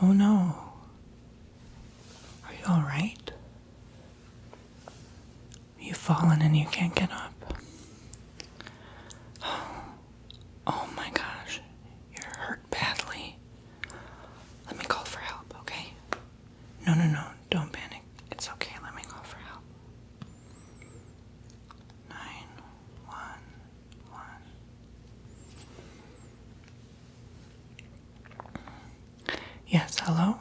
Oh no. Are you alright? You've fallen and you can't get up. Oh my gosh. You're hurt badly. Let me call for help, okay? No, don't panic. It's okay. Let me call for help. 911. Yes, hello?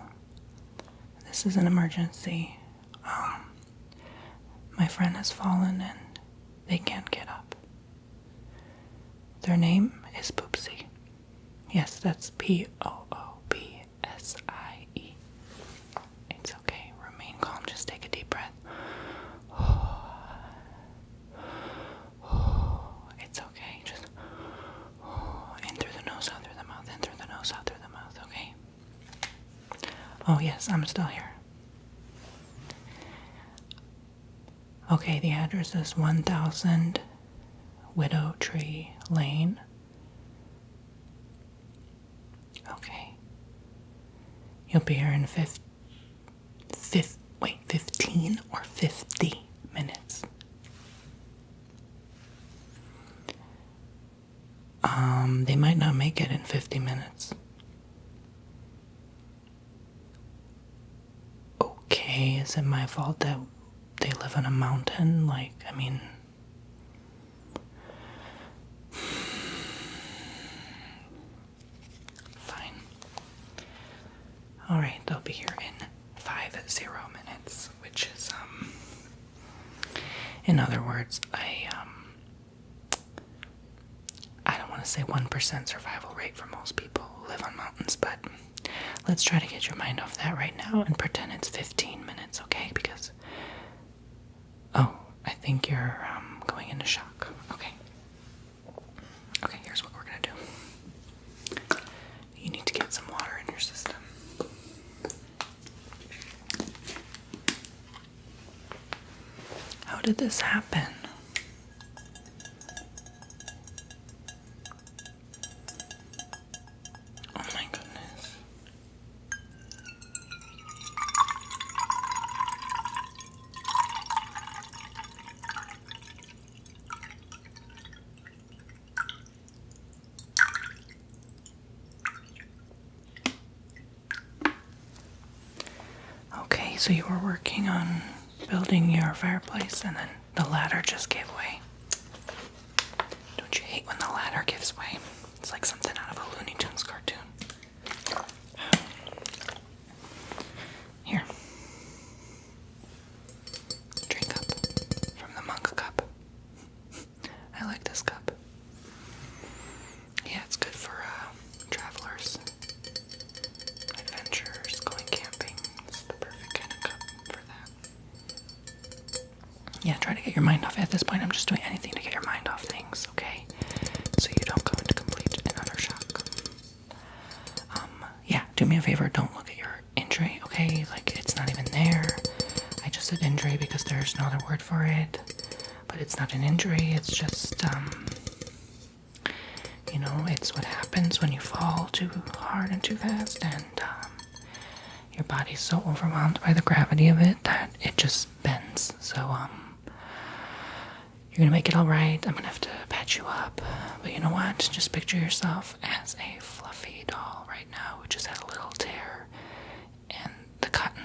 This is an emergency. My friend has fallen and they can't get up. Their name is Poopsie. Yes, that's P-O-O-P-S-I-E. It's okay. Remain calm. Just take a deep breath. It's okay. Just in through the nose, out through the mouth, in through the nose, out through the mouth, okay? Oh, yes, I'm still here. Okay, the address is 1000 Widow Tree Lane. Okay. You'll be here in 15 or 50 minutes. They might not make it in 50 minutes. Okay, is it my fault that they live on a mountain? Like, I mean... Fine. Alright, they'll be here in 50 minutes, which is, in other words, I don't want to say 1% survival rate for most people who live on mountains, but let's try to get your mind off that right now and pretend it's 15 minutes, okay? Because, oh, I think you're, going into shock. Okay. Okay, here's what we're gonna do. You need to get some water in your system. How did this happen? Oh my goodness. Okay, so you were working on building your fireplace and then the ladder just gave way. Don't you hate when the ladder gives way? It's like something out of a Looney Tunes cartoon. Here. Drink up from the MONQ cup. I like this cup. Yeah, it's good for travelers, adventurers, going camping. It's the perfect kind of cup for that. Yeah, try to get your mind off. At this point, I'm just doing anything to get your mind off things, okay? So you don't go into complete and utter shock. Yeah, do me a favor, don't look at your injury, okay? Like, it's not even there. I just said injury because there's no other word for it. But it's not an injury, it's just, you know, it's what happens when you fall too hard and too fast, and, your body's so overwhelmed by the gravity of it that it just bends. So, you're gonna make it all right. I'm gonna have to patch you up. But you know what? Just picture yourself as a fluffy doll right now who just had a little tear. And the cotton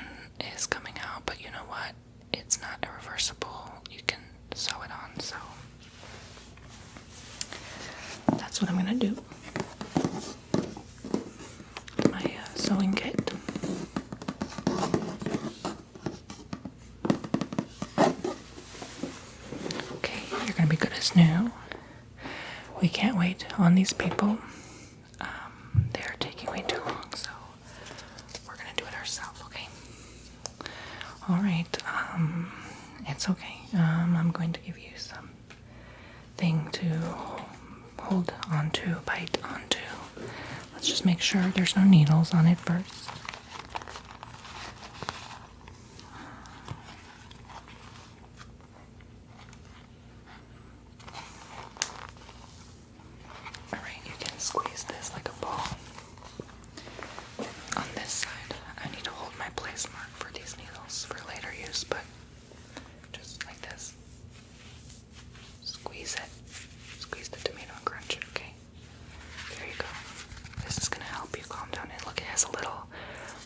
is coming out. But you know what? It's not irreversible. You can sew it on. So that's what I'm gonna do. My sewing kit. Be good as new. We can't wait on these people. They are taking way too long, so we're gonna do it ourselves, okay? Alright, it's okay. I'm going to give you some thing to hold onto, bite onto. Let's just make sure there's no needles on it first. Squeeze this like a ball on this side.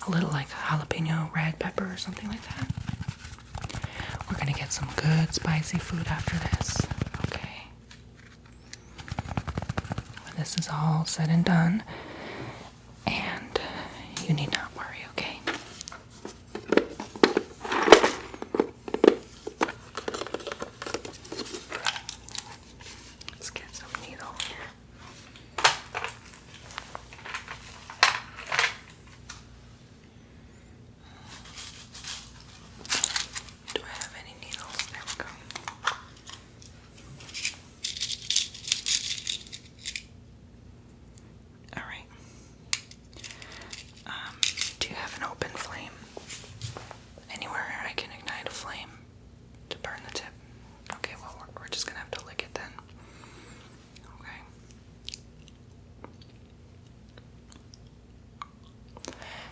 a little like jalapeno red pepper or something like that. We're gonna get some good spicy food after this, okay? When this is all said and done, and you need not worry, okay? Let's get some needle here. Do I have any needles? There we go. Alright. Do you have an open flame? Anywhere I can ignite a flame to burn the tip? Okay, well, we're just gonna have to lick it then. Okay.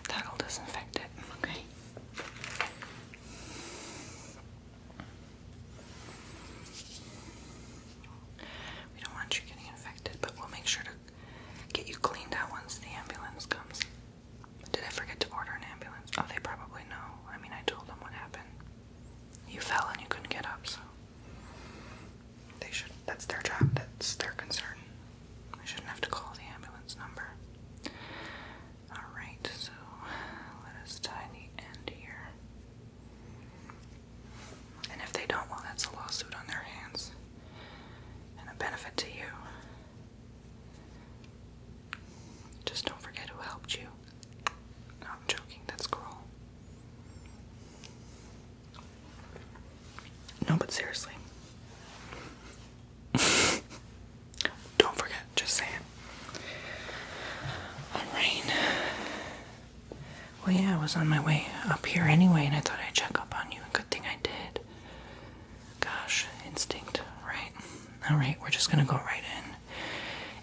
That'll disinfect it, okay? We don't want you getting infected, but we'll make sure to get you cleaned out once the ambulance comes. Did I forget to order an ambulance? Oh, they probably know. I mean, I told them what happened. You fell and you couldn't get up, so they should. That's their job. That's their concern. I shouldn't have to call the ambulance number. Alright, so let us tie the end here. And if they don't, well, that's a lawsuit on their hands. And a benefit to you. Just don't forget who helped you. No, I'm joking. That's cruel. No, but seriously. Don't forget. Just saying. Alright. Well, yeah, I was on my way up here anyway, and I thought I'd check up on you. Good thing I did. Gosh, instinct, right? Alright, we're just gonna go right in.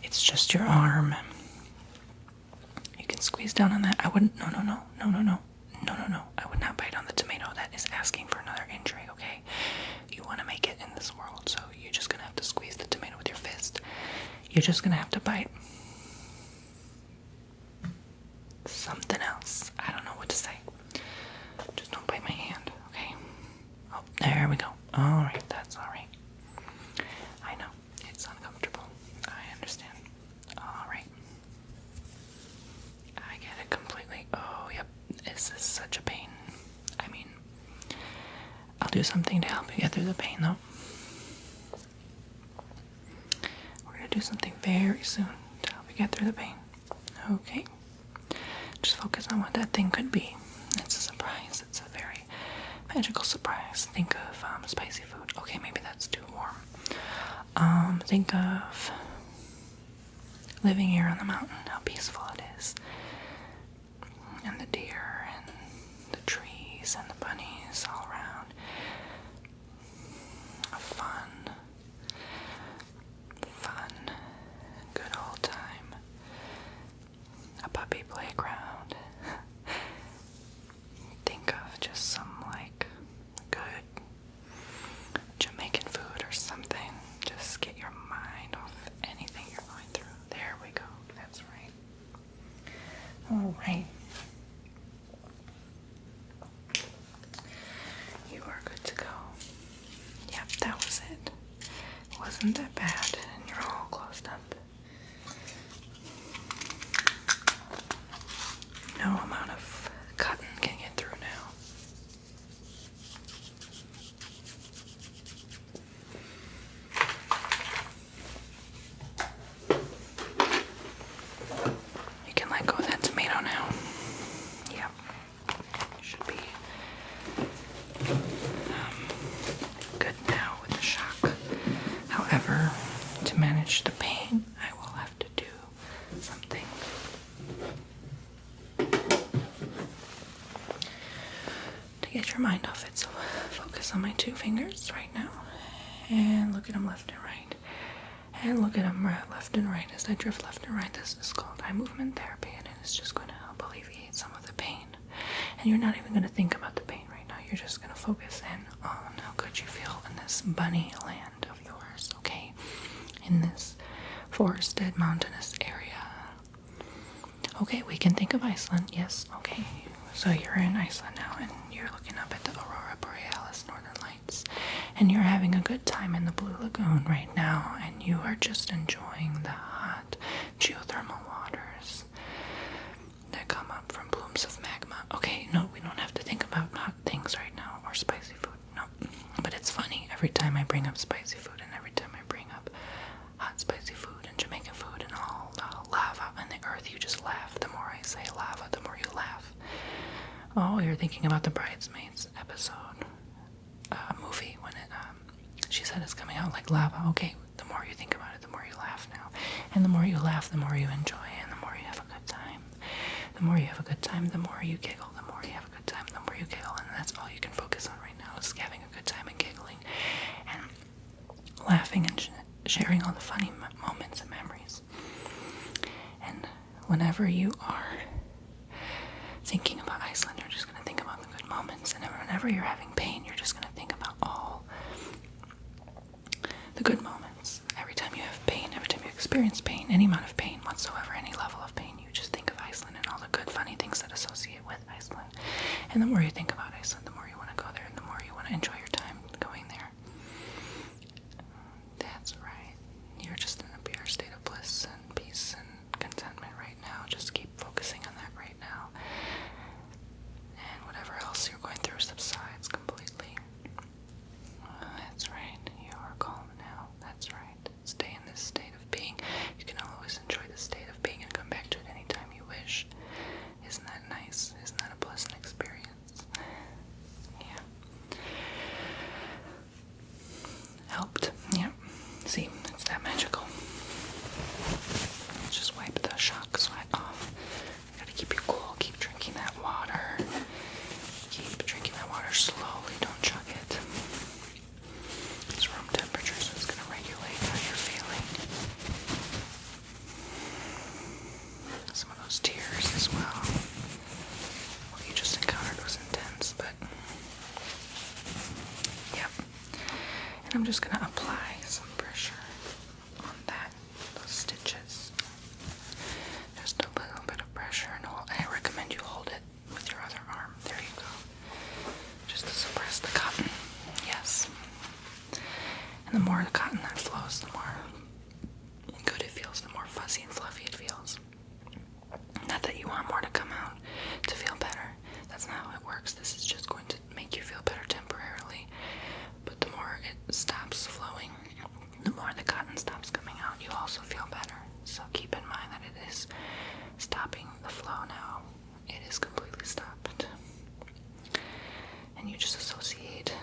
It's just your arm. You can squeeze down on that. I wouldn't. No. I would not bite on the tomato. That is asking for another injury, okay? You want to make it in this world, so you're just gonna have to squeeze the tomato with your fist. You're just gonna have to bite something else. I don't know what to say. Just don't bite my hand, okay? Oh, there we go. Alright, that's alright. I know, it's uncomfortable. I understand. Alright. I get it completely. Oh, yep. This is such a pain. I mean, I'll do something to help you get through the pain, though. We're gonna do something very soon to help you get through the pain. Okay? Just focus on what that thing could be. It's a surprise. It's a very magical surprise. Think of spicy food. Okay, maybe that's too warm. Think of living here on the mountain, how peaceful it is. And the deer and the trees and the bunnies all around. A fun, good old time. A puppy playground. Think of just some like good Jamaican food or something. Just get your mind off anything you're going through. There we go. That's right. All right. You are good to go. Yep, that was it. It wasn't that bad, and you're all closed up. No amount of cotton can get through now. You can let go of that tomato now. Yep. You should be good now with the shock. However, to manage the pain, I will have to do something. To get your mind off it, so focus on my two fingers right now. And look at them left and right. And look at them left and right as I drift left and right. This is called eye movement therapy, and it is just going to help alleviate some of the pain. And you're not even going to think about the pain right now. You're just going to focus in on how good you feel in this bunny land of yours, okay? In this forested, mountainous area. Okay, we can think of Iceland. Yes, okay. So you're in Iceland now, and you're looking up at the Aurora Borealis, Northern Lights, and you're having a good time in the Blue Lagoon right now, and you are just enjoying the hot geothermal waters that come up from plumes of magma. Okay, no, we don't have to think about hot things right now, or spicy food, no. But it's funny, every time I bring up spicy food, and every time I bring up hot spicy food, and Jamaican food, and all the lava and the earth, you just laugh. The more I say lava, the more you laugh. Oh, you're thinking about the Bridesmaids episode, movie, when she said it's coming out like lava. Okay, the more you think about it, the more you laugh now. And the more you laugh, the more you enjoy, and the more you have a good time. The more you have a good time, the more you giggle. The more you have a good time, the more you giggle. And that's all you can focus on right now, is having a good time and giggling and laughing and sharing all the funny moments and memories. And whenever you are thinking about Iceland, you're just going to think about the good moments. And whenever you're having pain, you're just going to think about all the good moments. Every time you have pain, every time you experience pain, any amount of pain whatsoever, any level of pain, you just think of Iceland and all the good, funny things that associate with Iceland. And the more you think about Iceland, the more you want to go there, and the more you want to enjoy your time going there. That's right. You're just in a pure state of bliss and peace and contentment right now. Just keep focusing on that right now. And whatever else you're going through subsides completely. That's right. You are calm now. That's right. Stay in this state of being. You can always enjoy the state of being and come back to it anytime you wish. Isn't that nice? Isn't that a pleasant experience? Yeah. Helped. Yeah. See, it's that magical. Just wipe the shock sweat off. You gotta keep you cool. Keep drinking that water. Keep drinking that water slowly. Don't chug it. It's room temperature, so it's gonna regulate how you're feeling. Some of those tears as well. What you just encountered was intense, but yep. And I'm just gonna apply some pressure on those stitches. Just a little bit of pressure, and I recommend you hold it with your other arm. There you go. Just to suppress the cotton. Yes. And the more the cotton that flows, the more good it feels, the more fuzzy and fluffy it feels. Not that you want more to come out to feel better. That's not how it works. This is just going to make you feel better temporarily. But the more it stops flowing, the more the cotton stops coming out, you also feel better. So keep in mind that it is stopping the flow now. It is completely stopped. And you just associate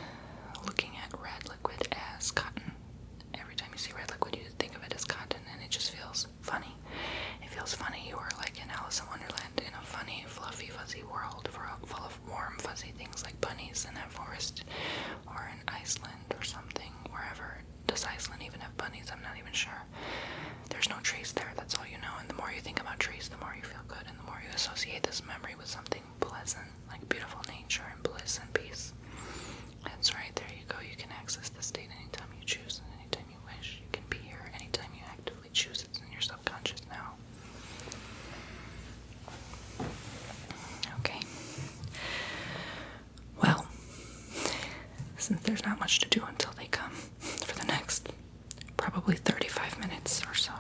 looking at red liquid as cotton. Every time you see red liquid, you think of it as cotton, and it just feels funny. It feels funny. You are like in Alice in Wonderland, in a funny, fluffy, fuzzy world full of warm, fuzzy things like bunnies in that forest, or in Iceland or something, wherever. Does Iceland even have bunnies? I'm not even sure. There's no trees there, that's all you know. And the more you think about trees, the more you feel good, and the more you associate this memory with something pleasant, like beautiful nature and bliss and peace. That's right, there you go. You can access the state anytime you choose and anytime you wish. You can be here anytime you actively choose. It's in your subconscious now. Okay. Well, since there's not much to do until they come for the next probably 35 minutes or so,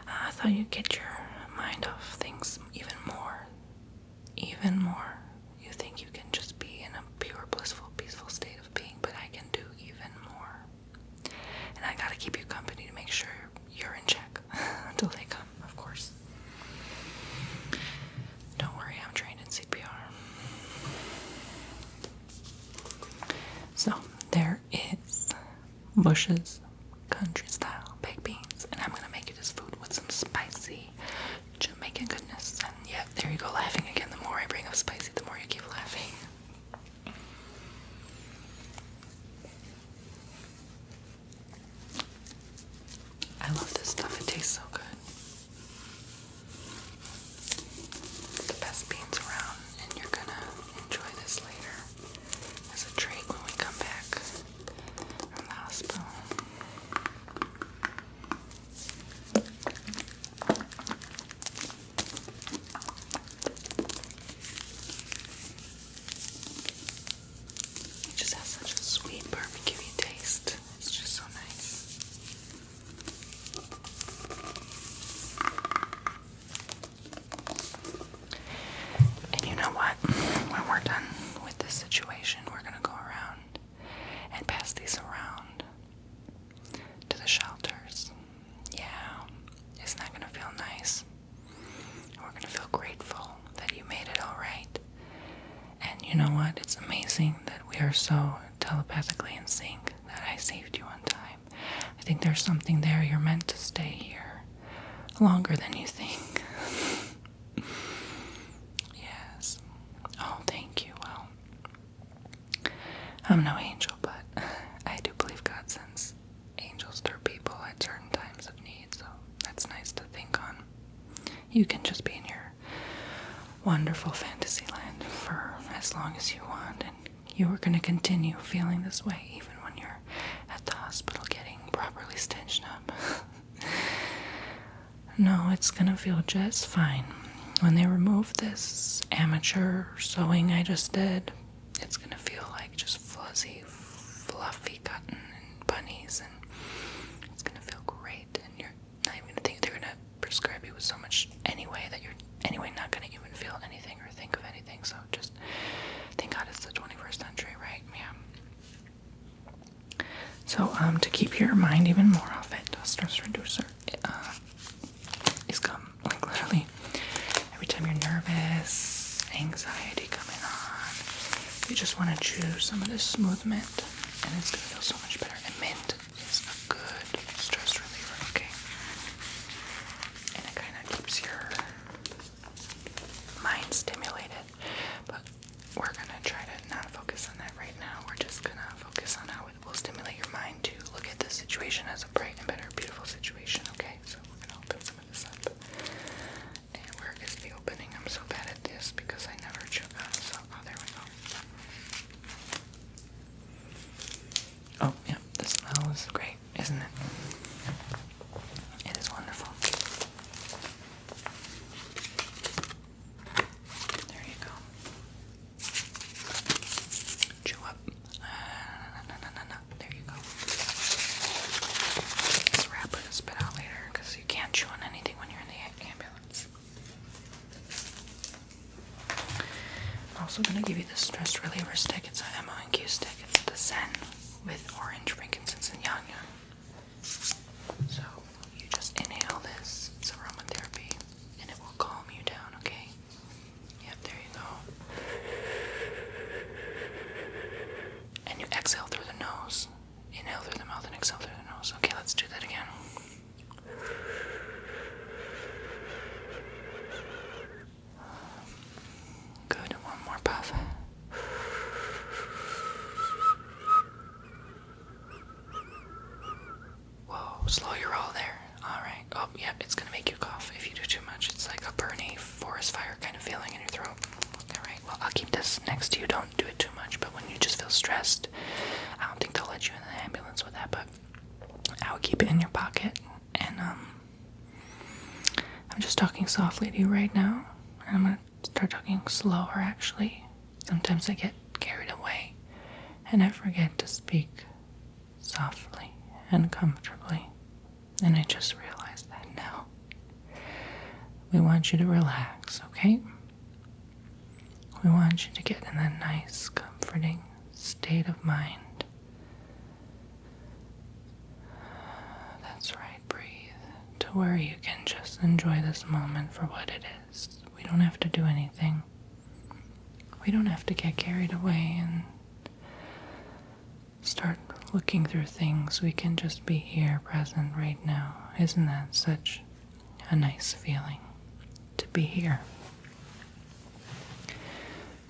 I thought you'd get your mind off things even more. Even more. You think you can just be in a pure, blissful, peaceful state of being, but I can do even more. And I gotta keep you company to make sure you're in check until they come, of course. Don't worry, I'm trained in CPR. So, there is Bush's country style baked beans, and I'm gonna make you this food with some spicy Jamaican goodness. And yeah, there you go, laughing again. The more I bring up spicy, the more you keep laughing. I love this stuff. It tastes so good. The best beans around, and you're gonna enjoy this later as a treat when we come back from the hospital. noticing that we are so telepathically in sync that I saved you on time. I think there's something there. You're meant to stay here longer than you think. Yes. Oh, thank you. Well, I'm no angel, but I do believe God sends angels through people at certain times of need, so that's nice to think on. You can just be in your wonderful fantasy land for as long as you want, and you are going to continue feeling this way even when you're at the hospital getting properly stitched up. No, it's going to feel just fine. When they remove this amateur sewing I just did, it's going to feel like just fuzzy, fluffy cotton and bunnies, and it's going to feel great, and you're not even going to think they're going to prescribe you with so much anyway that you're anyway not going to even feel anything or think of anything. So just thank God it's the 21st century, right? Yeah. So to keep your mind even more off it, a stress reducer is come like literally every time you're nervous, anxiety coming on, you just want to choose some of this smooth mint, and it's going to feel so much better. And mint is a good stress reliever, okay? And it kind of keeps your mind stimulated. But we're going to try to not focus on that right now. We're just going to focus on how it will stimulate your mind to look at this situation as a bright and better, beautiful situation, okay? So we're going to open some of this up. And where is the opening? I'm so bad at this because I never chew out. So, oh, there we go. Oh, yeah, the smell is great, isn't it? It is wonderful. There you go. Chew up. No. There you go. This wrapper to spit out later because you can't chew on anything when you're in the ambulance. I'm also going to give you the stress reliever stick. It's a MONQ stick. It's the Zen with orange, frankincense, and yang yang. So you just inhale this. It's aromatherapy, and it will calm you down, okay? Yep, there you go. And you exhale through the nose. Inhale through the mouth and exhale through the nose. Okay, let's do that again. Good, one more puff. Whoa, slow your roll there. Alright. Oh, yeah, it's gonna make you cough if you do too much. It's like a burny forest fire kind of feeling in your throat. Alright, well, I'll keep this next to you. Don't do it too much, but when you just feel stressed, I don't think they'll let you in the ambulance with that, but I would keep it in your pocket. And, I'm just talking softly to you right now, and I'm gonna start talking slower, actually. Sometimes I get carried away, and I forget to speak softly and comfortably, and I just realized that now. We want you to relax, okay? We want you to get in that nice, comforting state of mind. That's right, breathe to where you can just enjoy this moment for what it is. We don't have to do anything. We don't have to get carried away and start looking through things. We can just be here, present right now. Isn't that such a nice feeling to be here?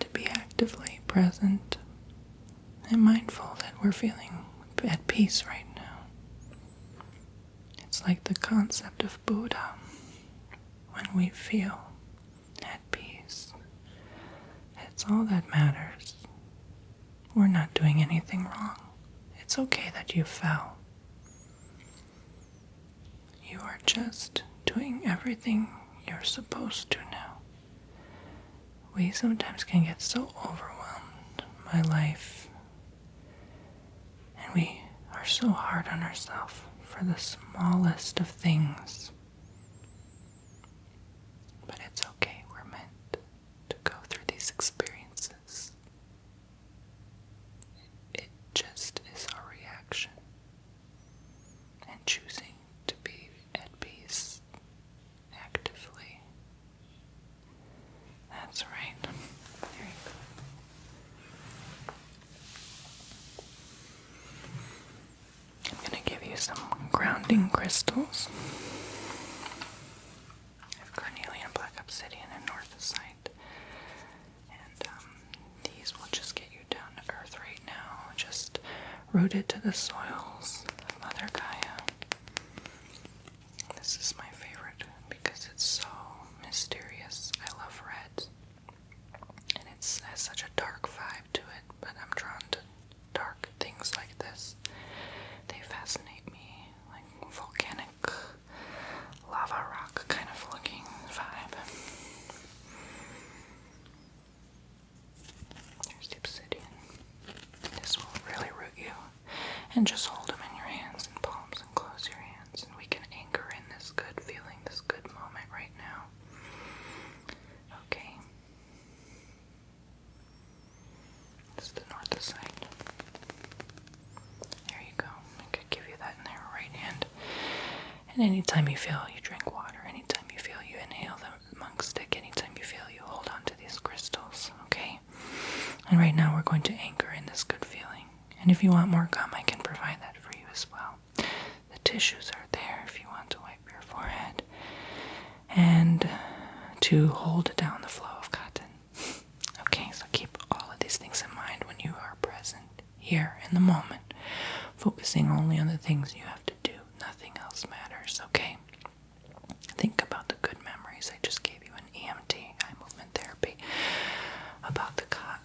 To be actively present and mindful that we're feeling at peace right now. It's like the concept of Buddha. When we feel at peace, it's all that matters. We're not doing anything wrong. It's okay that you fell. You are just doing everything you're supposed to now. We sometimes can get so overwhelmed by life, and we are so hard on ourselves for the smallest of things. But it's okay, we're meant to go through these experiences. It just is our reaction, and choosing to be at peace actively. That's right. There you go. some grounding crystals. I have carnelian, black obsidian, and northosite. And these will just get you down to earth right now, just rooted to the soils of Mother Gaia. This is my favorite because it's so mysterious. I love red. And it has such a dark vibe to it, but I'm drawn to dark things like this. They fascinate me, like volcanic lava rock kind of looking vibe. There's the obsidian. This will really root you. And just hold them in your hands and palms and close your hands, and we can anchor in this good feeling, this good moment right now. Okay. This is the northosite. There you go. I could give you that in your right hand. And anytime you feel you drink water, anytime you feel you inhale the monk stick, anytime you feel you hold on to these crystals, okay? And right now we're going to anchor in this good feeling. And if you want more gum, I can provide that for you as well. The tissues are there if you want to wipe your forehead. And to hold down the flow of cotton. Okay, so keep all of these things in mind when you are present here in the moment, focusing only on the things you have to do. Nothing else matters, okay? Think about the good memories. I just gave you an EMT, eye movement therapy, about the cotton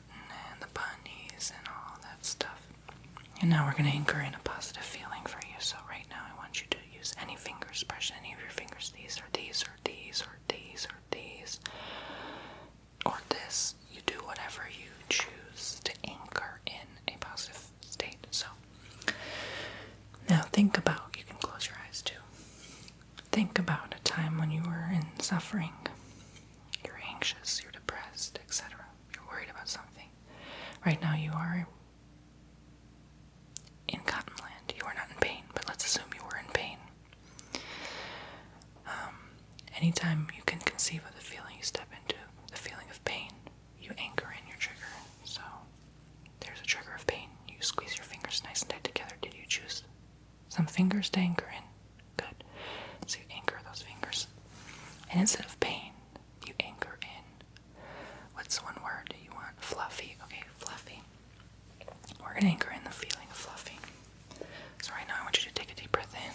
and the bunnies and all that stuff. And now we're going to anchor in a positive feeling for you. So right now I want you to use any fingers, brush any of your fingers, these or these or these or these or these or this. You do whatever you choose to anchor in a positive state. So now think about, you can close your eyes too. Think about a time when you were in suffering. You're anxious, you're depressed, etc. You're worried about something. Right now you are in Cottonland. You are not in pain, but let's assume you were in pain. Anytime you can conceive of the feeling you step into, the feeling of pain, you anchor in your trigger. So there's a trigger of pain. You squeeze your fingers nice and tight together. Did you choose some fingers to anchor in? Good. So you anchor those fingers. And instead of pain, you anchor in, what's one word you want? Fluffy. Okay, fluffy. We're going to anchor in the feeling of fluffy. So right now I want you to take a deep breath in.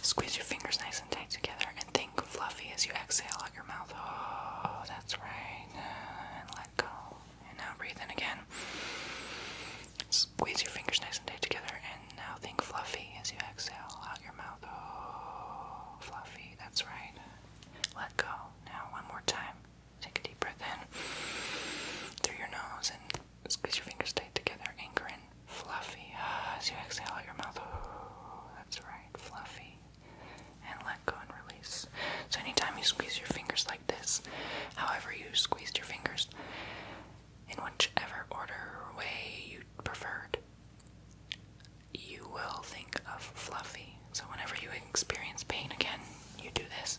Squeeze your fingers nice and tight together and think fluffy as you exhale out your mouth. Oh, that's right. And let go. And now breathe in again. Squeeze your fingers nice and tight together and now think fluffy as you exhale out your mouth. Oh, fluffy. That's right. Let go. Now one more time. Take a deep breath in through your nose and squeeze your fingers tight together. Anchor in fluffy as you exhale out your mouth. Oh, that's right. Fluffy. And let go and release. So anytime you squeeze your fingers like this, however you squeezed your fingers, in whichever order or way you preferred, you will think of fluffy. So whenever you experience pain again, you do this.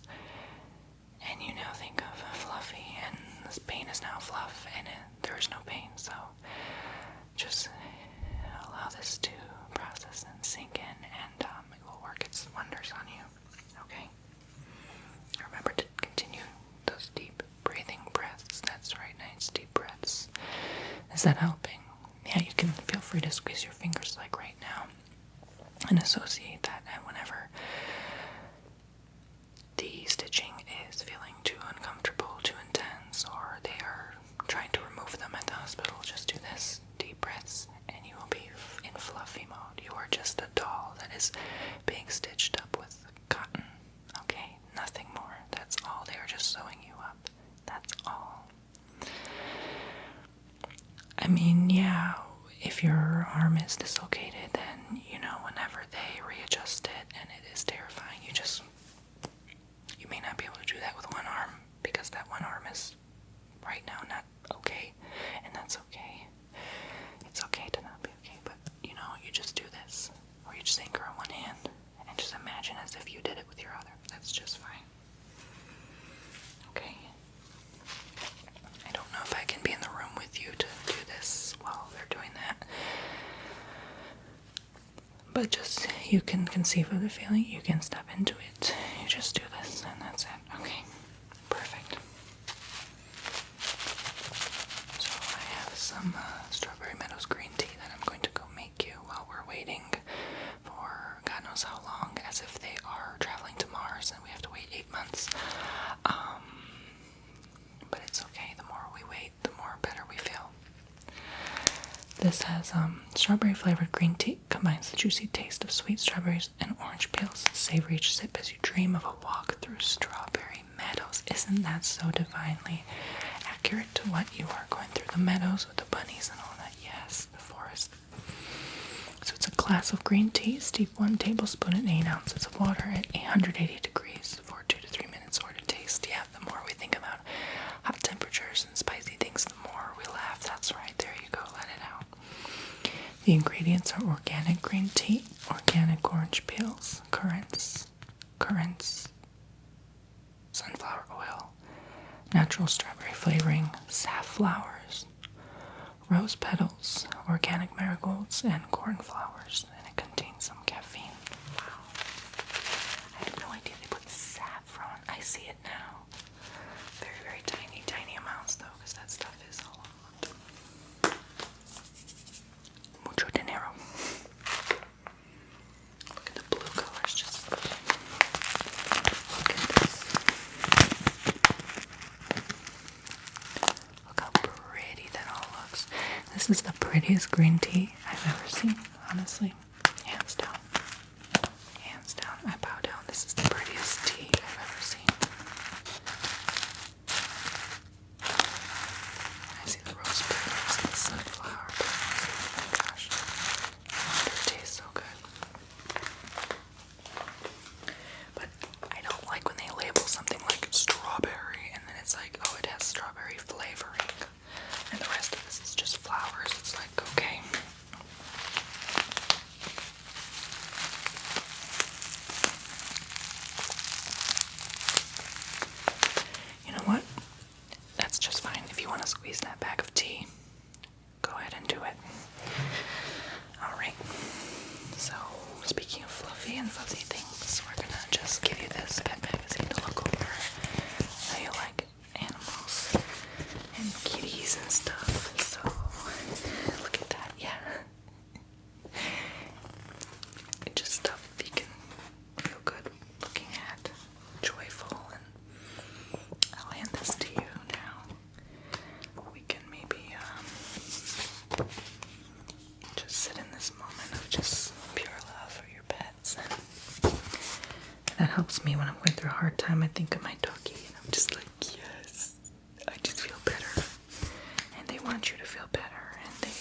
And you now think of fluffy, and this pain is now fluff, and there is no pain. So just allow this to process and sink in, and it will work its wonders on you. Okay? Remember to continue those deep breathing breaths. That's right, nice deep breaths. Is that helping? Yeah, you can feel free to squeeze your fingers like right now and associate that. And whenever the stitching is feeling too uncomfortable, too intense, or they are trying to remove them at the hospital, just do this. Deep breaths and you will be in fluffy mode. You are just a doll that is being stitched up with cotton. Okay? Nothing more. That's all. They are just sewing you up. That's all. I mean, yeah, if your arm is dislocated, then, whenever they readjust it and it is terrifying, you may not be able to do that with one arm because that one arm is right now not okay, and that's okay. It's okay to not be okay, but, you just do this, or you just anchor on one hand and just imagine as if you did it with your other. That's just fine. Okay? I don't know if I can be in the room with you to do this while they're doing that. But just, you can conceive of the feeling, you can step into it. You just do this, and that's it. Okay, perfect. So I have some Strawberry Meadows green tea that I'm going to go make you while we're waiting for God knows how long, as if they are traveling to Mars and we have to wait 8 months. But it's okay. The more we wait, the more better we feel. This has strawberry flavored green tea, combines the juicy taste of sweet strawberries and orange peels. Savor each sip as you dream of a walk through strawberry meadows. Isn't that so divinely accurate to what you are going through? The meadows with the bunnies and all that. Yes, the forest. So it's a glass of green tea. Steep 1 tablespoon in 8 ounces of water at 180 degrees for 2 to 3 minutes or to taste. Yeah, the more we think about hot temperatures and spicy things, the more we laugh. That's right. There you go. Let it out. The ingredients are organic green tea, organic orange peels, currants, sunflower oil, natural strawberry flavoring, safflowers, rose petals, organic marigolds, and cornflowers. And it contains some caffeine. Wow. I had no idea they put saffron. I see it now. Very, very tiny, tiny amounts though, because that stuff is a lot. Mucho dinero. Look at the blue colors. Just look at this. Look how pretty that all looks. This is the prettiest green tea I've ever seen, honestly. Hands down. Hands down. I bow down. This is the prettiest tea I've ever seen. I see the rose petals and the sunflower petals. Oh my gosh. No wonder it tastes so good. But I don't like when they label something like strawberry and then it's like, oh, it has strawberry flavoring. And the rest of this is just flowers. It's like, okay. You know what? That's just fine. If you want to squeeze that bag of tea, go ahead and do it. Alright. So, speaking of fluffy and fuzzy things, we're gonna just give you this pet magazine to look over. How you like animals and kitties and stuff. So, look at that. Yeah. It's just stuff you can feel good looking at. Joyful. And I'll hand this to you now. We can maybe just sit in this moment of just pure love for your pets. And that helps me when I'm going through a hard time. I think of my doggy and I'm just like, yes, I just feel better. And they want you to feel better, and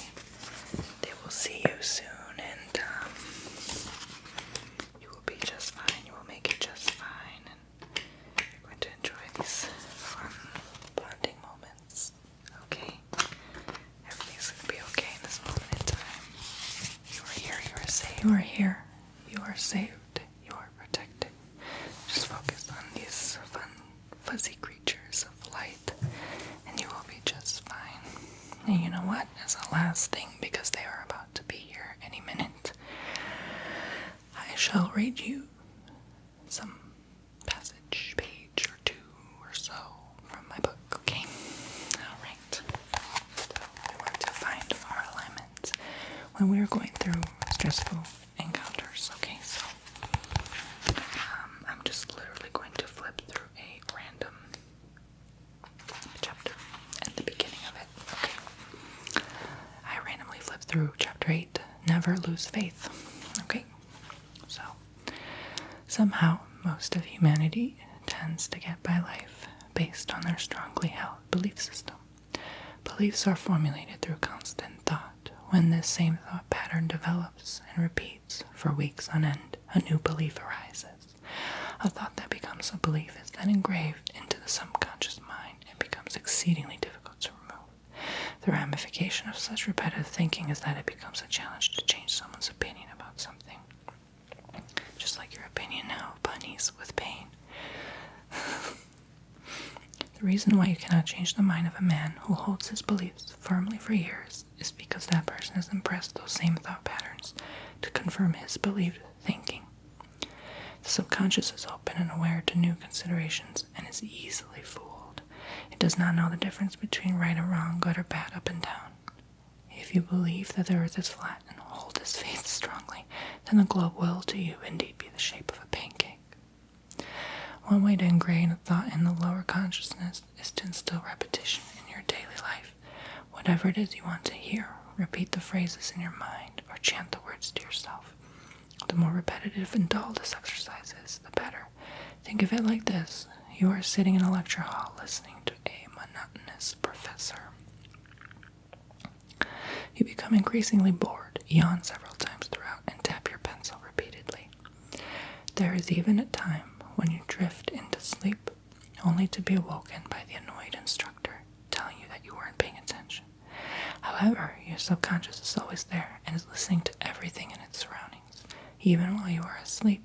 they will see you soon, and you will be just fine. You will make it just fine, and you're going to enjoy these fun bonding moments. Okay? Everything's going to be okay in this moment in time. You are here. You are safe. You are here. You are saved. You are protected. Just focus on these fun, fuzzy creatures of light, and you will be just fine. And you know what? As a last thing, because they are about to be here any minute, I shall read you some passage, page or two or so from my book, okay? Alright. So we want to find our alignment when we are going through stressful encounters, okay? So I'm just literally going to flip through a random chapter at the beginning of it, okay? I randomly flipped through chapter 8, Never Lose Faith, okay? So, somehow, most of humanity tends to get by life based on their strongly held belief system. Beliefs are formulated through constant thought. When this same thought pattern develops and repeats for weeks on end, a new belief arises. A thought that becomes a belief is then engraved into the subconscious mind and becomes exceedingly difficult to remove. The ramification of such repetitive thinking is that it becomes a challenge to change someone's opinion about something. Just like your opinion now of bunnies with pain. The reason why you cannot change the mind of a man who holds his beliefs firmly for years is because that person has impressed those same thought patterns to confirm his believed thinking. The subconscious is open and aware to new considerations and is easily fooled. It does not know the difference between right and wrong, good or bad, up and down. If you believe that the earth is flat and hold this faith strongly, then the globe will to you indeed be the shape of a pancake. One way to ingrain a thought in the lower consciousness is to instill repetition in your daily life. Whatever it is you want to hear, repeat the phrases in your mind or chant the words to yourself. The more repetitive and dull this exercise is, the better. Think of it like this. You are sitting in a lecture hall listening to a monotonous professor. You become increasingly bored, yawn several times throughout, and tap your pencil repeatedly. There is even a time when you drift into sleep, only to be awoken by the annoyed instructor telling you that you weren't paying attention. However, your subconscious is always there and is listening to everything in its surroundings, even while you are asleep.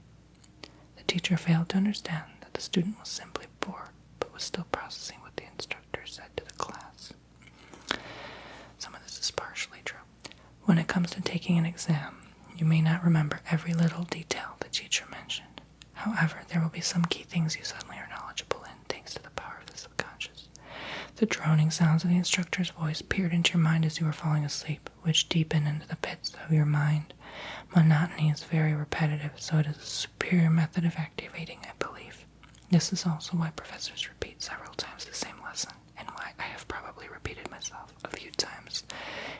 The teacher failed to understand that the student was simply bored, but was still processing what the instructor said to the class. Some of this is partially true. When it comes to taking an exam, you may not remember every little detail the teacher mentioned. However, there will be some key things you suddenly are knowledgeable in thanks to the power of the subconscious. The droning sounds of the instructor's voice peered into your mind as you were falling asleep, which deepened into the pits of your mind. Monotony is very repetitive, so it is a superior method of activating a belief. This is also why professors repeat several times the same lesson, and why I have probably repeated myself a few times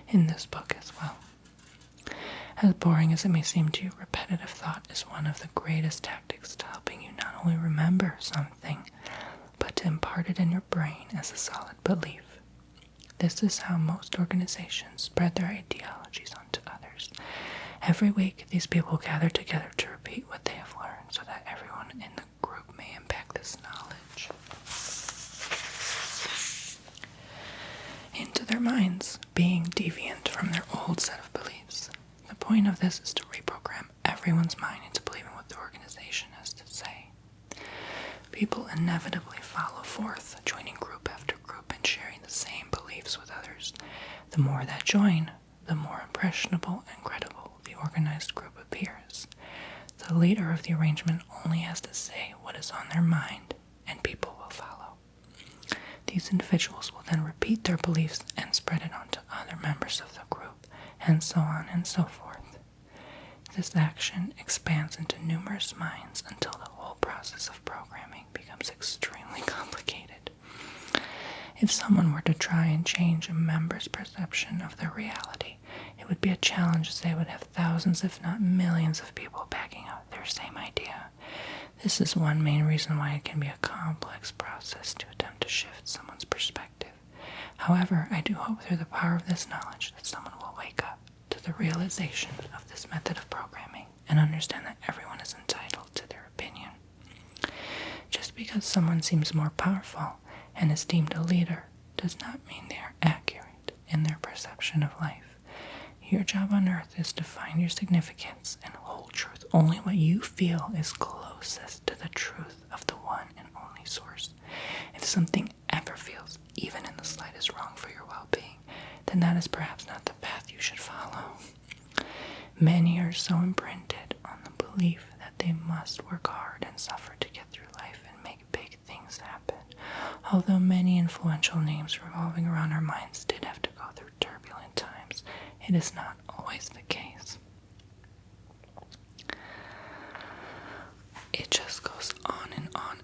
in this book as well. As boring as it may seem to you, repetitive thought is one of the greatest tactics to helping you not only remember something, but to impart it in your brain as a solid belief. This is how most organizations spread their ideologies onto others. Every week, these people gather together to repeat what they have learned so that everyone in the group may impact this knowledge into their minds, being deviant from their old set of beliefs. The point of this is to reprogram everyone's mind into believing what the organization has to say. People inevitably follow forth, joining group after group and sharing the same beliefs with others. The more that join, the more impressionable and credible the organized group appears. The leader of the arrangement only has to say what is on their mind, and people will follow. These individuals will then repeat their beliefs and spread it onto other members of the group, and so on and so forth. This action expands into numerous minds until the whole process of programming becomes extremely complicated. If someone were to try and change a member's perception of their reality, it would be a challenge, as they would have thousands if not millions of people backing up their same idea. This is one main reason why it can be a complex process to attempt to shift someone's perspective. However, I do hope through the power of this knowledge that someone will wake up to the realization of this method of programming and understand that everyone is entitled to their opinion. Just because someone seems more powerful and is deemed a leader does not mean they are accurate in their perception of life. Your job on earth is to find your significance and hold truth only what you feel is closest to the truth of the one and only source. If something ever feels even in the slightest wrong for your well-being, then that is perhaps not the path you should follow. Many are so imprinted on the belief that they must work hard and suffer to get through life and make big things happen. Although many influential names revolving around our minds did have to go through turbulent times, it is not always the case. It just goes on and on